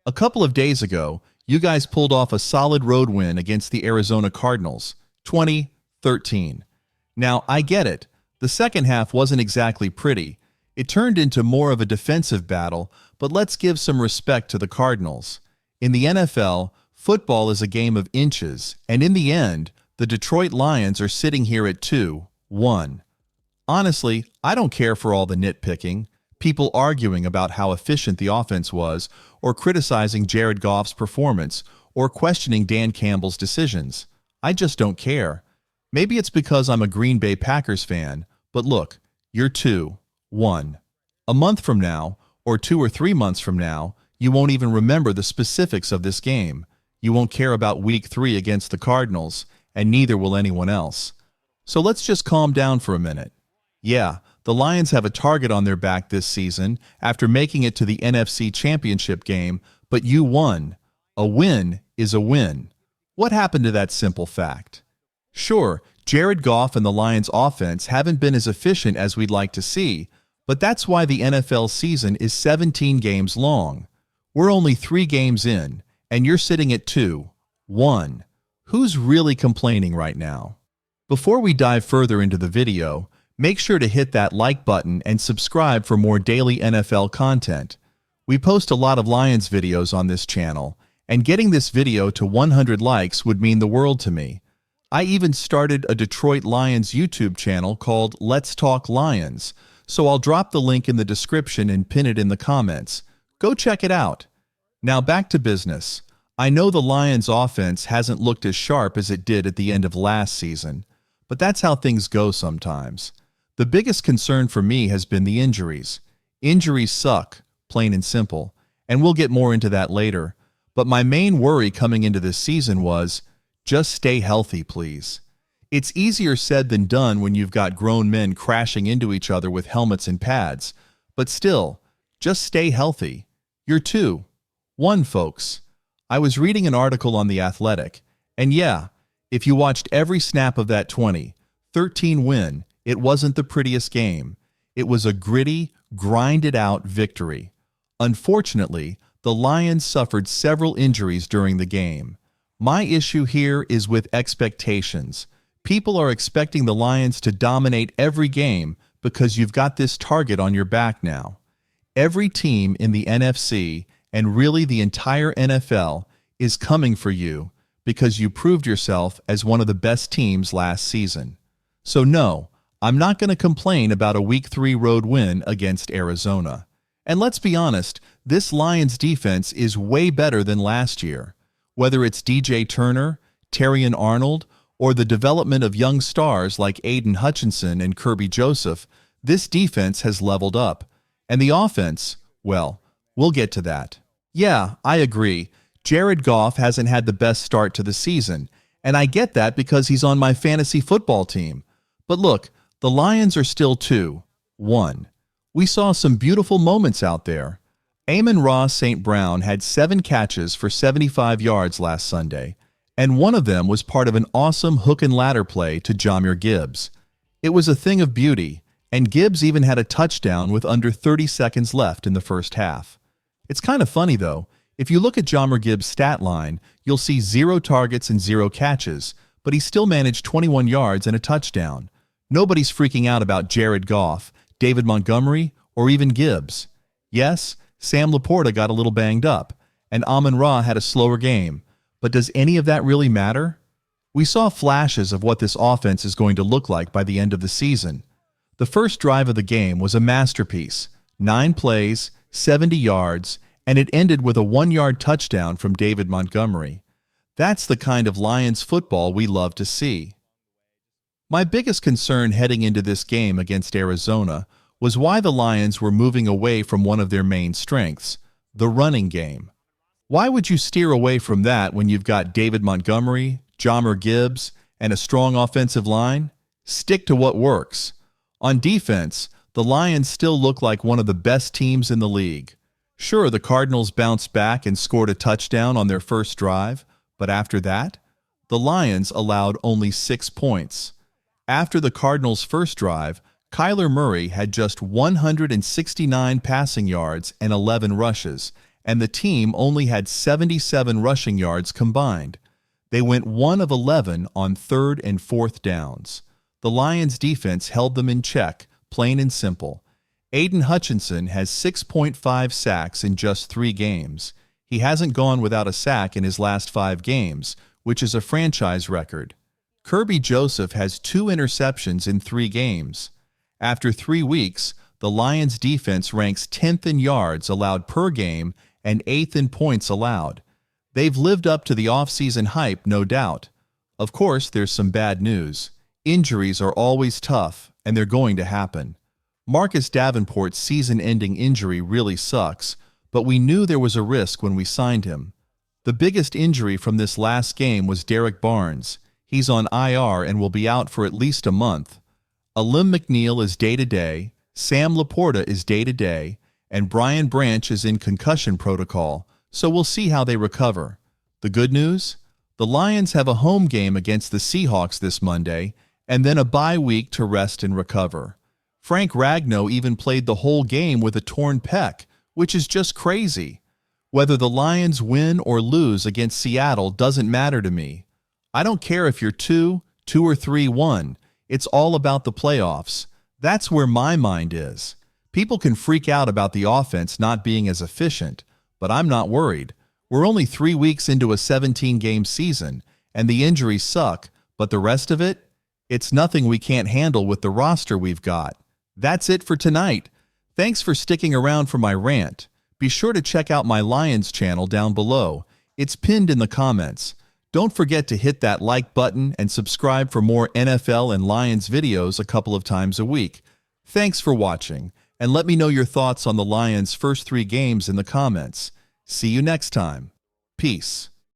A couple of days ago, you guys pulled off a solid road win against the Arizona Cardinals, 20-13. Now, I get it. The second half wasn't exactly pretty. It turned into more of a defensive battle, but let's give some respect to the Cardinals. In the NFL, football is a game of inches, and in the end, the Detroit Lions are sitting here at 2-1. Honestly, I don't care for all the nitpicking, people arguing about how efficient the offense was, or criticizing Jared Goff's performance, or questioning Dan Campbell's decisions. I just don't care. Maybe it's because I'm a Green Bay Packers fan, but look, you're 2-1. A month from now, or 2 or 3 months from now, you won't even remember the specifics of this game. You won't care about Week 3 against the Cardinals, and neither will anyone else. So let's just calm down for a minute. Yeah, the Lions have a target on their back this season after making it to the NFC Championship game, but you won. A win is a win. What happened to that simple fact? Sure, Jared Goff and the Lions' offense haven't been as efficient as we'd like to see, but that's why the NFL season is 17 games long. We're only 3 games in, and you're sitting at 2-1. Who's really complaining right now? Before we dive further into the video, make sure to hit that like button and subscribe for more daily NFL content. We post a lot of Lions videos on this channel, and getting this video to 100 likes would mean the world to me. I even started a Detroit Lions YouTube channel called Let's Talk Lions, so I'll drop the link in the description and pin it in the comments. Go check it out. Now back to business. I know the Lions offense hasn't looked as sharp as it did at the end of last season, but that's how things go sometimes. The biggest concern for me has been the injuries. Injuries suck, plain and simple, and we'll get more into that later. But my main worry coming into this season was, just stay healthy, please. It's easier said than done when you've got grown men crashing into each other with helmets and pads, but still, just stay healthy. You're 2-1, folks. I was reading an article on The Athletic, and yeah, if you watched every snap of that 20-13 win, it wasn't the prettiest game. It was a gritty, grinded-out victory. Unfortunately, the Lions suffered several injuries during the game. My issue here is with expectations. People are expecting the Lions to dominate every game because you've got this target on your back now. Every team in the NFC, and really the entire NFL, is coming for you because you proved yourself as one of the best teams last season. So no, I'm not going to complain about a Week 3 road win against Arizona. And let's be honest, this Lions defense is way better than last year. Whether it's DJ Turner, Terrion Arnold, or the development of young stars like Aiden Hutchinson and Kirby Joseph, this defense has leveled up. And the offense, well, we'll get to that. Yeah, I agree. Jared Goff hasn't had the best start to the season, and I get that because he's on my fantasy football team. But look, the Lions are still 2-1. We saw some beautiful moments out there. Amon-Ra St. Brown had 7 catches for 75 yards last Sunday, and one of them was part of an awesome hook and ladder play to Jahmyr Gibbs. It was a thing of beauty, and Gibbs even had a touchdown with under 30 seconds left in the first half. It's kind of funny, though. If you look at Jahmyr Gibbs' stat line, you'll see 0 targets and 0 catches, but he still managed 21 yards and a touchdown. Nobody's freaking out about Jared Goff, David Montgomery, or even Gibbs. Yes, Sam Laporta got a little banged up, and Amon-Ra had a slower game, but does any of that really matter? We saw flashes of what this offense is going to look like by the end of the season. The first drive of the game was a masterpiece. 9 plays, 70 yards, and it ended with a 1-yard touchdown from David Montgomery. That's the kind of Lions football we love to see. My biggest concern heading into this game against Arizona was why the Lions were moving away from one of their main strengths, the running game. Why would you steer away from that when you've got David Montgomery, Jahmyr Gibbs, and a strong offensive line? Stick to what works. On defense, the Lions still look like one of the best teams in the league. Sure, the Cardinals bounced back and scored a touchdown on their first drive, but after that, the Lions allowed only 6 points. After the Cardinals' first drive, Kyler Murray had just 169 passing yards and 11 rushes, and the team only had 77 rushing yards combined. They went 1 of 11 on 3rd and 4th downs. The Lions' defense held them in check, plain and simple. Aiden Hutchinson has 6.5 sacks in just 3 games. He hasn't gone without a sack in his last 5 games, which is a franchise record. Kirby Joseph has 2 interceptions in 3 games. After 3 weeks, the Lions' defense ranks 10th in yards allowed per game and 8th in points allowed. They've lived up to the offseason hype, no doubt. Of course, there's some bad news. Injuries are always tough, and they're going to happen. Marcus Davenport's season-ending injury really sucks, but we knew there was a risk when we signed him. The biggest injury from this last game was Derek Barnes. He's on IR and will be out for at least a month. Alim McNeil is day-to-day, Sam Laporta is day-to-day, and Brian Branch is in concussion protocol, so we'll see how they recover. The good news? The Lions have a home game against the Seahawks this Monday, and then a bye week to rest and recover. Frank Ragnow even played the whole game with a torn pec, which is just crazy. Whether the Lions win or lose against Seattle doesn't matter to me. I don't care if you're 2 or 3-1. It's all about the playoffs. That's where my mind is. People can freak out about the offense not being as efficient, but I'm not worried. We're only 3 weeks into a 17-game season, and the injuries suck, but the rest of it? It's nothing we can't handle with the roster we've got. That's it for tonight. Thanks for sticking around for my rant. Be sure to check out my Lions channel down below. It's pinned in the comments. Don't forget to hit that like button and subscribe for more NFL and Lions videos a couple of times a week. Thanks for watching, and let me know your thoughts on the Lions' first 3 games in the comments. See you next time. Peace.